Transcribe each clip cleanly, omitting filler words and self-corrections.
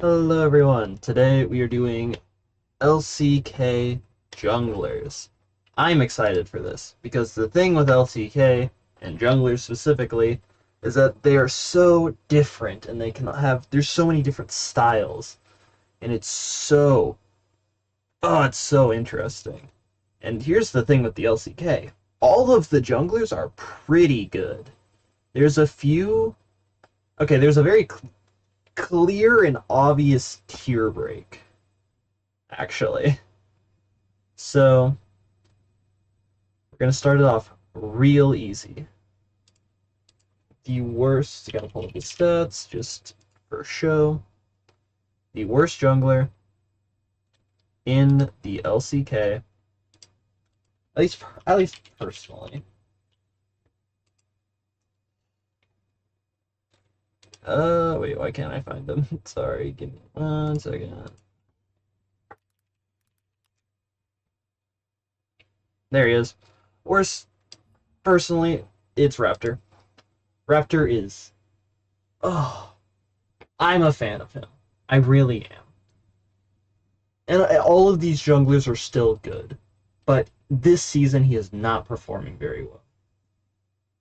Hello everyone, today we are doing LCK Junglers. I'm excited for this, because the thing with LCK, and Junglers specifically, is that they are so different, and there's so many different styles, and it's so interesting. And here's the thing with the LCK, all of the Junglers are pretty good. There's a few, there's a very clear and obvious tier break, actually. So, we're going to start it off real easy. The worst, gotta pull up the stats just for show. The worst jungler in the LCK, at least personally. Wait, why can't I find them? Sorry, give me 1 second. There he is. Worst, personally, it's Raptor. Raptor is... Oh, I'm a fan of him. I really am. And all of these junglers are still good. But this season, he is not performing very well.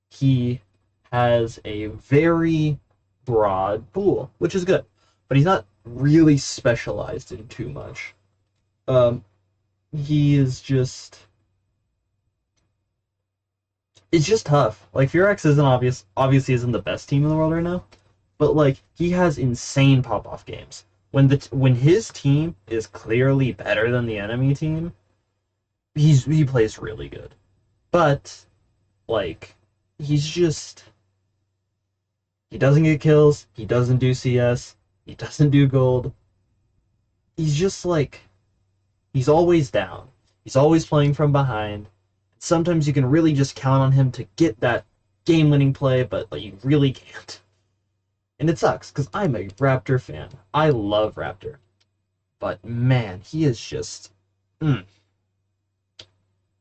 He has a very broad pool, which is good. But he's not really specialized in too much. He is just... It's just tough. Like, Furex obviously isn't the best team in the world right now, but like he has insane pop-off games. When his team is clearly better than the enemy team, he plays really good. But like he doesn't get kills, he doesn't do CS, he doesn't do gold. He's just like he's always down. He's always playing from behind. Sometimes you can really just count on him to get that game-winning play, but like, you really can't. And it sucks, because I'm a Raptor fan. I love Raptor. But man, he is just...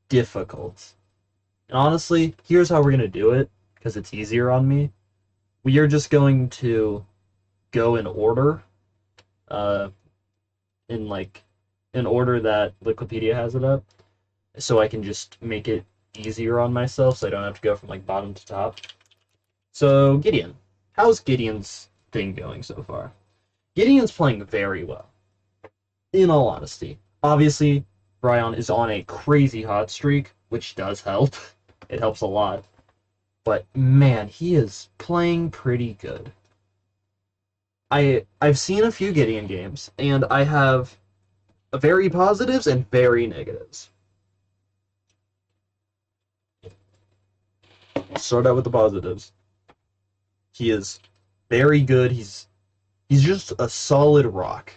difficult. And honestly, here's how we're going to do it, because it's easier on me. We are just going to go in order, in order that Wikipedia has it up, so I can just make it easier on myself, so I don't have to go from like bottom to top. So Gideon, how's Gideon's thing going so far? Gideon's playing very well, in all honesty. Obviously, Bryan is on a crazy hot streak, which does help. It helps a lot. But man, he is playing pretty good. I've seen a few Gideon games, and I have very positives and very negatives. Start out with the positives. He is very good. He's just a solid rock.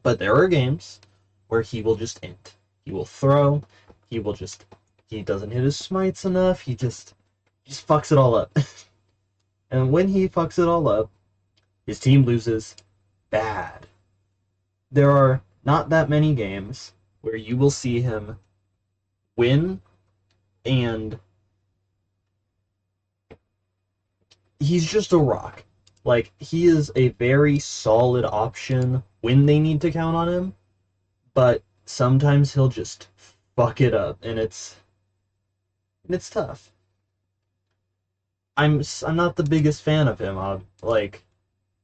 But there are games where he will just int. He will throw. He doesn't hit his smites enough. He just fucks it all up. And when he fucks it all up, his team loses bad. There are not that many games where you will see him win and he's just a rock. Like, he is a very solid option when they need to count on him, but sometimes he'll just fuck it up, and it's tough. I'm not the biggest fan of him, like,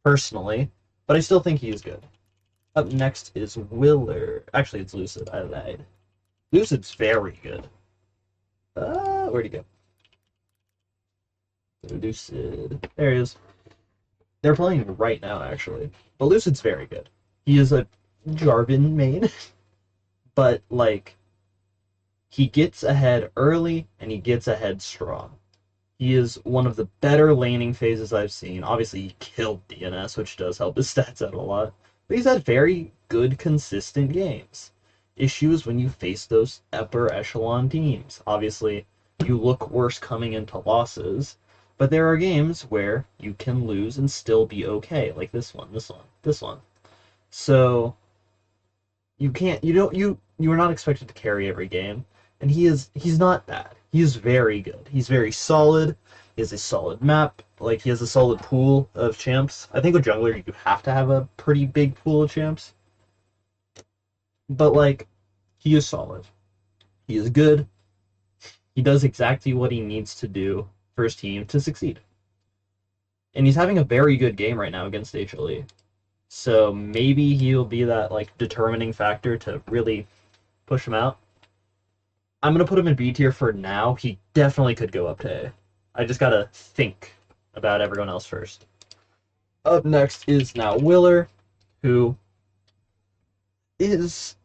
personally, but I still think he's good. Up next is Willer. Actually, it's Lucid. I lied. Lucid's very good. Where'd he go? Lucid. There he is. They're playing right now, actually. But Lucid's very good. He is a Jarvan main. But, like, he gets ahead early, and he gets ahead strong. He is one of the better laning phases I've seen. Obviously, he killed DNS, which does help his stats out a lot. But he's had very good, consistent games. Issues when you face those upper echelon teams. Obviously, you look worse coming into losses. But there are games where you can lose and still be okay, like this one. So you are not expected to carry every game, and he's not bad. He's very good. He's very solid. He has a solid map, Like, he has a solid pool of champs. I think with jungler, you have to have a pretty big pool of champs. But, like, he is solid. He is good. He does exactly what he needs to do for his team to succeed. And he's having a very good game right now against HLE. So maybe he'll be that, like, determining factor to really push him out. I'm going to put him in B tier for now. He definitely could go up to A. I just got to think about everyone else first. Up next is now Willer, who is,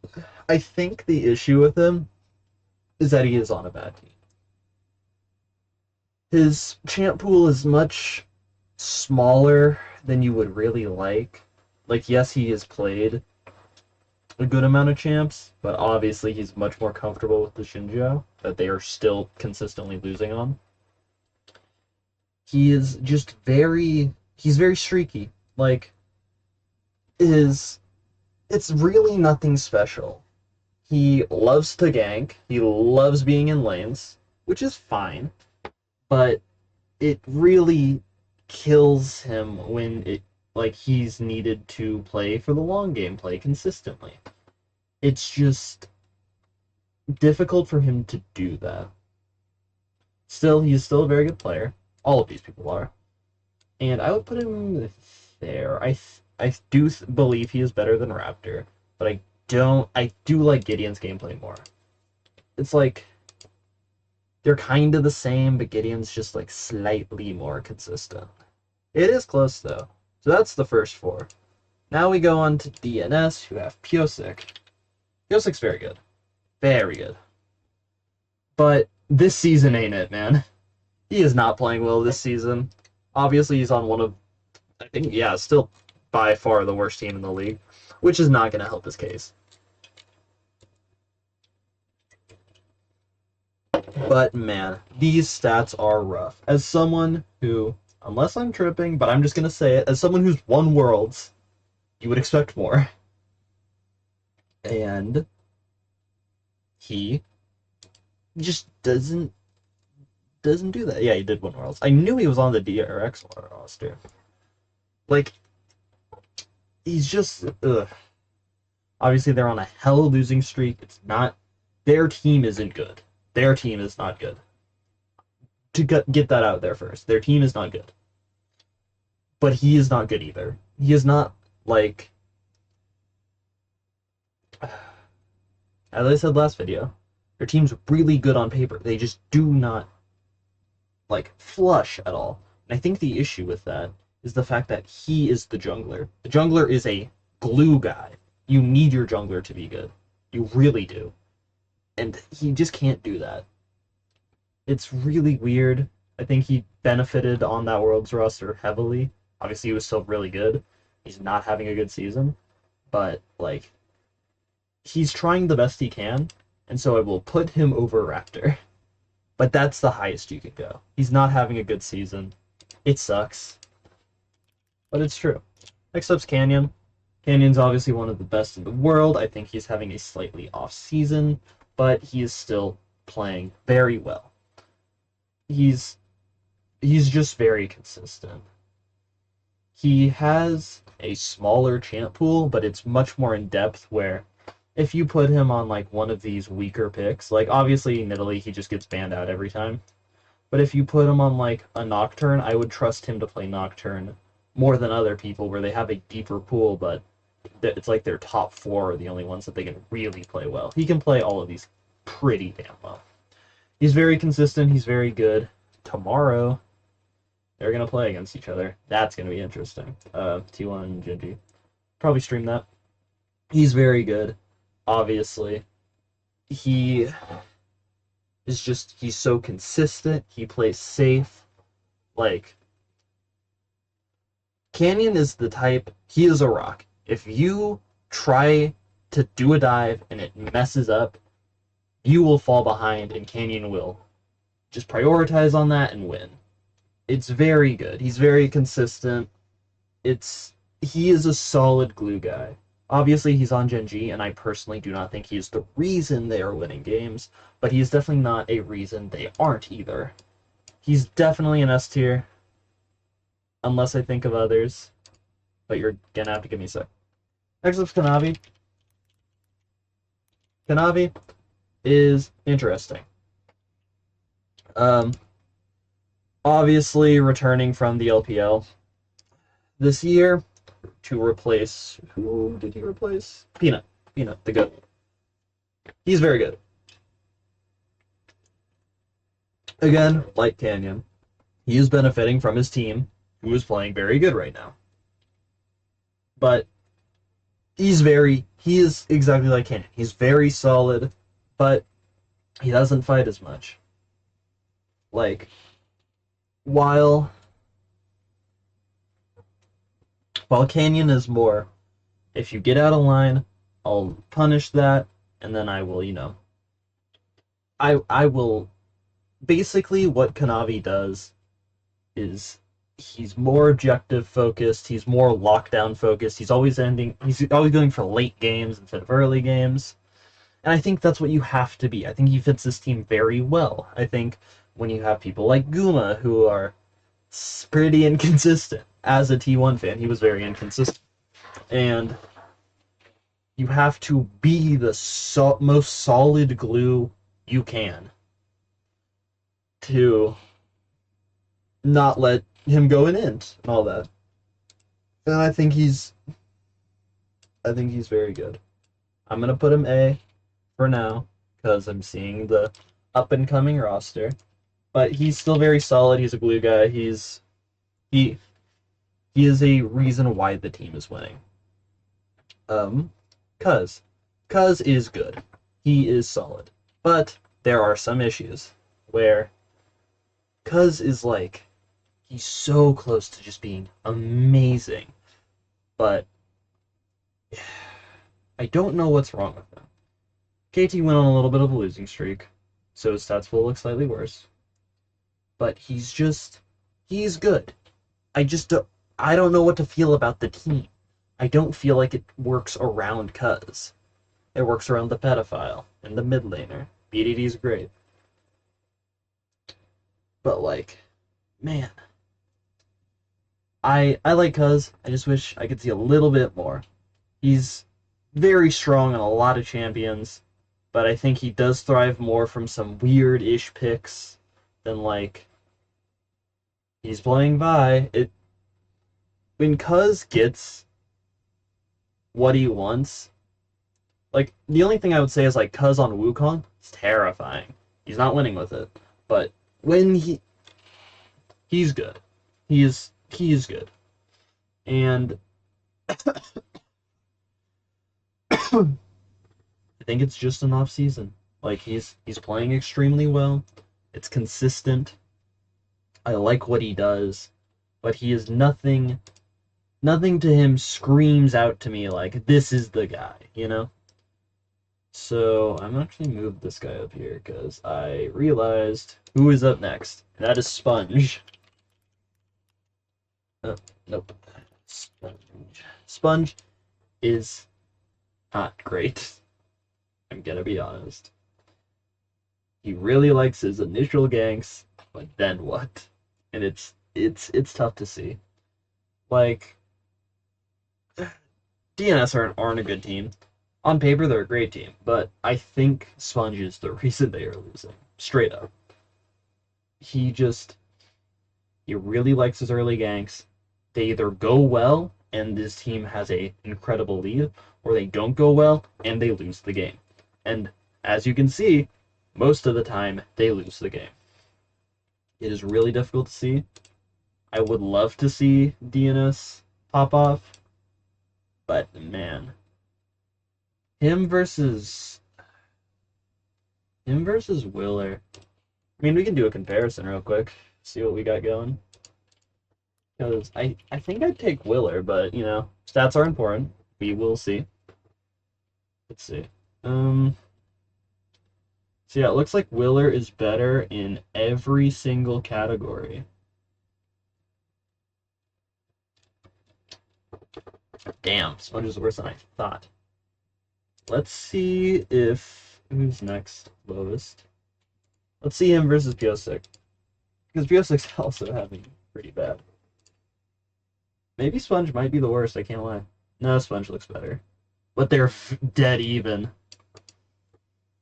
I think the issue with him is that he is on a bad team. His champ pool is much smaller than you would really like. Like, yes, he has played a good amount of champs, but obviously he's much more comfortable with the Shinjo that they are still consistently losing on. He is just he's very streaky. Like, it's really nothing special. He loves to gank, he loves being in lanes, which is fine, but it really kills him when he's needed to play for the long game, play consistently. It's just difficult for him to do that. Still, he's still a very good player. All of these people are. And I would put him there. I do believe he is better than Raptor, but I do like Gideon's gameplay more. It's like they're kind of the same, but Gideon's just like slightly more consistent. It is close though. So that's the first four. Now we go on to DNS, who have Pyosik. Pyosik's very good. Very good. But this season ain't it, man. He is not playing well this season. Obviously, he's on one of, I think, yeah, still by far the worst team in the league, which is not going to help his case. But, man, these stats are rough. As someone who, unless I'm tripping, but I'm just going to say it, as someone who's won Worlds, you would expect more. And he just doesn't do that. Yeah, he did win Worlds. I knew he was on the DRX roster. Like, he's just, ugh. Obviously, they're on a hell losing streak. It's not, their team isn't good. Their team is not good. To get that out there first. Their team is not good. But he is not good either. He is not, like, as I said last video, their team's really good on paper. They just do not, like, flush at all. And I think the issue with that is the fact that he is the jungler. The jungler is a glue guy. You need your jungler to be good. You really do. And he just can't do that. It's really weird. I think he benefited on that Worlds roster heavily. Obviously, he was still really good. He's not having a good season. But, like, he's trying the best he can, and so I will put him over Raptor. But that's the highest you could go. He's not having a good season. It sucks. But it's true. Next up's Canyon. Canyon's obviously one of the best in the world. I think he's having a slightly off season, but he is still playing very well. He's just very consistent. He has a smaller champ pool, but it's much more in depth where if you put him on like one of these weaker picks, like obviously in Italy he just gets banned out every time. But if you put him on like a Nocturne, I would trust him to play Nocturne more than other people where they have a deeper pool, but it's like their top four are the only ones that they can really play well. He can play all of these pretty damn well. He's very consistent. He's very good. Tomorrow, they're going to play against each other. That's going to be interesting. T1 and Genji. Probably stream that. He's very good, obviously. He's so consistent. He plays safe. Like, Canyon is the type, he is a rock. If you try to do a dive and it messes up, you will fall behind and Canyon will just prioritize on that and win. It's very good. He's very consistent. He is a solid glue guy. Obviously, he's on Genji, and I personally do not think he is the reason they are winning games, but he is definitely not a reason they aren't either. He's definitely an S tier. unless I think of others. But you're gonna have to give me a sec. Next up's Kanavi. Kanavi is interesting. Obviously returning from the LPL this year to replace, who did he replace? Peanut, the goat. He's very good. Again, like Canyon, he is benefiting from his team, who is playing very good right now. But he is exactly like Canyon. He's very solid, but he doesn't fight as much. Like, while Canyon is more, if you get out of line, I'll punish that, and then I will, I will, basically what Kanavi does is he's more objective focused, he's more lockdown focused, he's always going for late games instead of early games. And I think that's what you have to be. I think he fits this team very well. I think when you have people like Guma, who are pretty inconsistent, as a T1 fan, he was very inconsistent. And you have to be the most solid glue you can to not let him go in int and all that. And I think he's very good. I'm gonna put him A for now because I'm seeing the up and coming roster. But he's still very solid. He's a glue guy. He is a reason why the team is winning. Cuz is good. He is solid. But there are some issues where Cuz is like, he's so close to just being amazing. But I don't know what's wrong with him. KT went on a little bit of a losing streak, so his stats will look slightly worse. But he's good. I don't know what to feel about the team. I don't feel like it works around Cuz. It works around the pedophile and the mid laner. BDD's great. But like, man, I like Cuz. I just wish I could see a little bit more. He's very strong in a lot of champions, but I think he does thrive more from some weird-ish picks than like he's playing Vi. When Cuz gets what he wants, like the only thing I would say is like Cuz on Wukong is terrifying. He's not winning with it, but when he's good, he is good, and I think it's just an off season. Like he's playing extremely well. It's consistent. I like what he does, but he is nothing to him screams out to me like this is the guy, So I'm actually moved this guy up here because I realized who is up next. And that is Sponge. Nope. Sponge is not great. I'm gonna be honest. He really likes his initial ganks, but then what? And it's tough to see. Like, DNS aren't a good team. On paper, they're a great team, but I think Sponge is the reason they are losing. Straight up. He really likes his early ganks. They either go well, and this team has an incredible lead, or they don't go well, and they lose the game. And as you can see, most of the time, they lose the game. It is really difficult to see. I would love to see DNS pop off, but man, him versus Willer. I mean, we can do a comparison real quick, see what we got going. Because I think I'd take Willer, but stats are important. We will see. Let's see. So yeah, it looks like Willer is better in every single category. Damn, Sponge is worse than I thought. Let's see who's next lowest. Let's see him versus Piosik. Because Piosik's also having pretty bad. Maybe Sponge might be the worst, I can't lie. No, Sponge looks better. But they're dead even.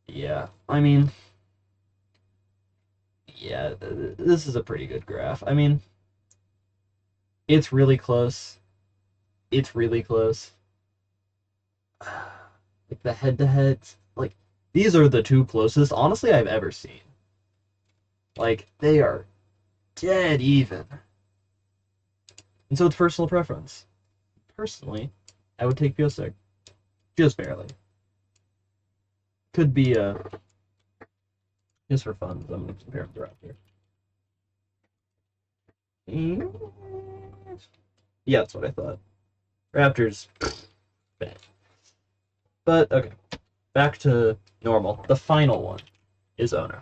Yeah, I mean, yeah, this is a pretty good graph. I mean, it's really close. It's really close. Like the head-to-heads, like these are the two closest, honestly, I've ever seen. Like they are dead even. And so it's personal preference. Personally, I would take Piosek. Just barely. Could be just for fun, I'm gonna compare them to Raptor. Yeah, that's what I thought. Raptors, bad. But okay, back to normal. The final one is Owner.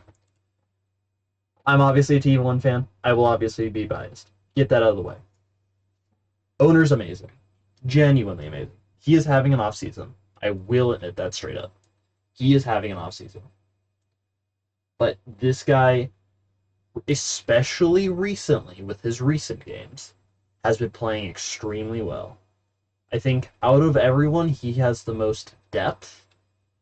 I'm obviously a T1 fan. I will obviously be biased. Get that out of the way. Owner's amazing. Genuinely amazing. He is having an off season. I will admit that straight up. He is having an off season. But this guy, especially recently with his recent games, has been playing extremely well. I think out of everyone, he has the most depth.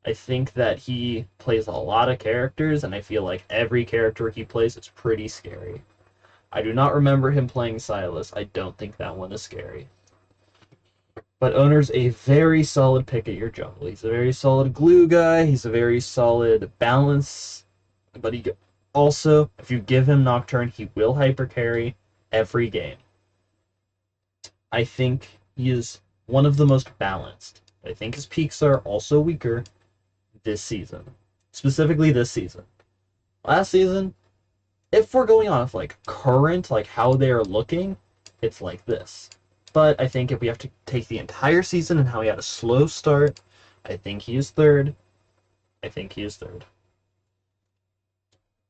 I think that he plays a lot of characters, and I feel like every character he plays is pretty scary. I do not remember him playing Silas. I don't think that one is scary. But Owner's a very solid pick at your jungle. He's a very solid glue guy. He's a very solid balance. But he also, if you give him Nocturne, he will hyper carry every game. I think he is one of the most balanced. I think his peaks are also weaker this season. Specifically this season. Last season, if we're going off like current, like how they are looking, it's like this. But I think if we have to take the entire season and how he had a slow start, I think he is third. I think he is third.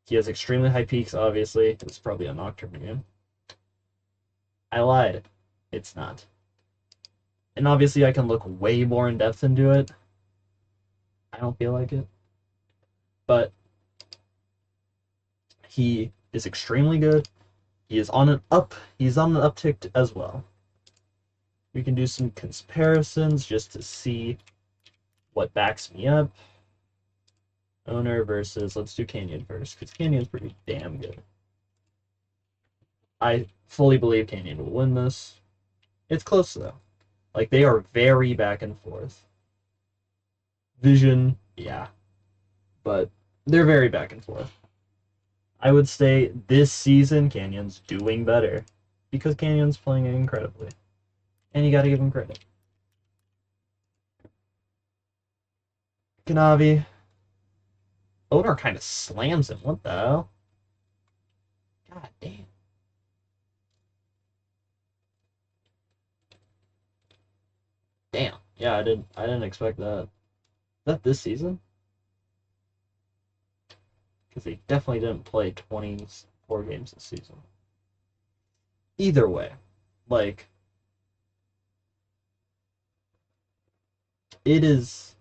He has extremely high peaks, obviously. It's probably a Nocturne game. I lied. It's not. And obviously I can look way more in depth into it. I don't feel like it. But he is extremely good. He's on an uptick as well. We can do some comparisons just to see what backs me up. Owner versus, let's do Canyon first, because Canyon's pretty damn good. I fully believe Canyon will win this. It's close though. Like they are very back and forth. Vision, yeah. But they're very back and forth. I would say this season Canyon's doing better because Canyon's playing it incredibly. And you gotta give him credit. Kanavi. Owner kind of slams him. What the hell? God damn. Damn. Yeah, I didn't expect that. Is that this season? Because they definitely didn't play 24 games this season. Either way, like it is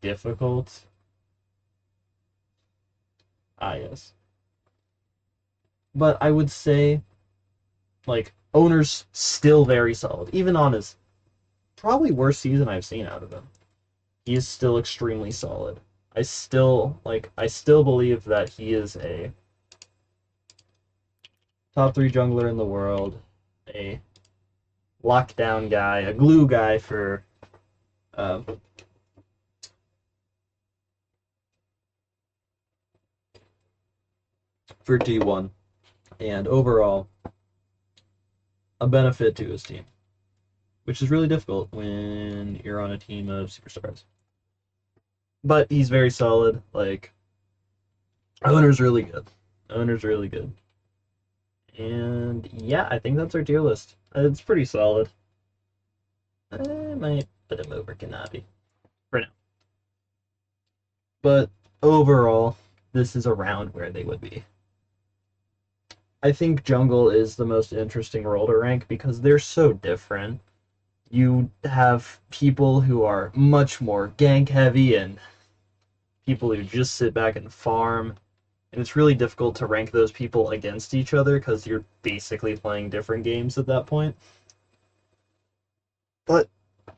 difficult. Ah, yes. But I would say, like, Owner's still very solid. Even on his probably worst season I've seen out of him. He is still extremely solid. I still believe that he is a top 3 jungler in the world, a lockdown guy, a glue guy uh, for T1, and overall a benefit to his team, which is really difficult when you're on a team of superstars. But he's very solid. Like Owner's really good. Owner's really good. And yeah, I think that's our tier list. It's pretty solid. I might put him over Kanabi for now. But overall, this is around where they would be. I think jungle is the most interesting role to rank because they're so different. You have people who are much more gank heavy and people who just sit back and farm. And it's really difficult to rank those people against each other because you're basically playing different games at that point.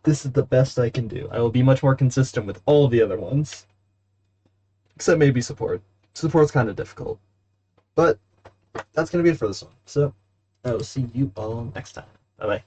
this is the best I can do. I will be much more consistent with all the other ones. Except maybe support. Support's kind of difficult. But that's going to be it for this one. So, I will see you all next time. Bye-bye.